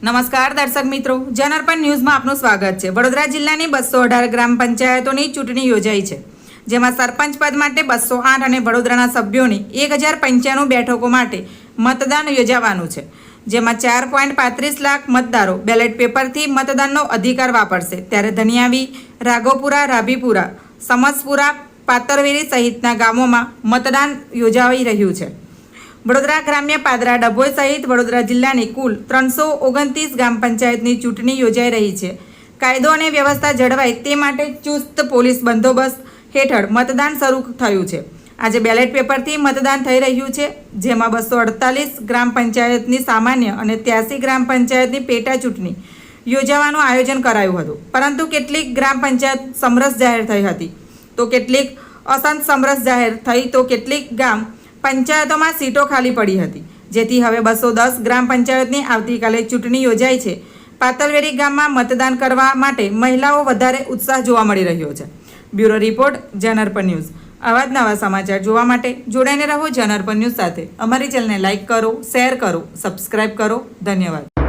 નમસ્કાર દર્શક મિત્રો, જનઅર્પણ ન્યૂઝમાં આપનું સ્વાગત છે। વડોદરા જિલ્લાની 218 ગ્રામ પંચાયતોની ચૂંટણી યોજાઈ છે, જેમાં સરપંચ પદ માટે 208 અને વડોદરાના સભ્યોની 1095 બેઠકો માટે મતદાન યોજાવાનું છે, જેમાં 4.35 લાખ મતદારો બેલેટ પેપરથી મતદાનનો અધિકાર વાપરશે। ત્યારે ધનિયાવી, રાઘોપુરા, રાભીપુરા, સમસપુરા, પાતરવેરી સહિતના ગામોમાં મતદાન યોજાઈ રહ્યું છે। વડોદરા ગ્રામ્ય, પાદરા, ડભોઈ સહિત વડોદરા જિલ્લાની કુલ 329 ગ્રામ પંચાયતની ચૂંટણી યોજાઈ રહી છે। કાયદો અને વ્યવસ્થા જળવાય તે માટે ચુસ્ત પોલીસ બંદોબસ્ત હેઠળ મતદાન શરૂ થયું છે। આજે બેલેટ પેપરથી મતદાન થઈ રહ્યું છે, જેમાં 248 ગ્રામ પંચાયતની સામાન્ય અને 83 ગ્રામ પંચાયતની પેટા ચૂંટણી યોજવાનું આયોજન કરાયું હતું, પરંતુ કેટલીક ગ્રામ પંચાયત સમરસ જાહેર થઈ હતી, તો કેટલીક અસંત સમરસ જાહેર થઈ, તો કેટલીક ગામ પંચાયતોમાં સીટો ખાલી પડી હતી, જેથી હવે 210 ગ્રામ પંચાયતની આવતીકાલે ચૂંટણી યોજાઈ છે। પાતલવેરી ગામમાં મતદાન કરવા માટે મહિલાઓ વધારે ઉત્સાહ જોવા મળી રહ્યો છે। Bureau report, Janarpan news. આવા જ નવા સમાચાર જોવા માટે જોડાઈને રહો જનઅર્પણ ન્યૂઝ સાથે। અમારી ચેનલને લાઇક કરો, શેર કરો, સબસ્ક્રાઇબ કરો। ધન્યવાદ।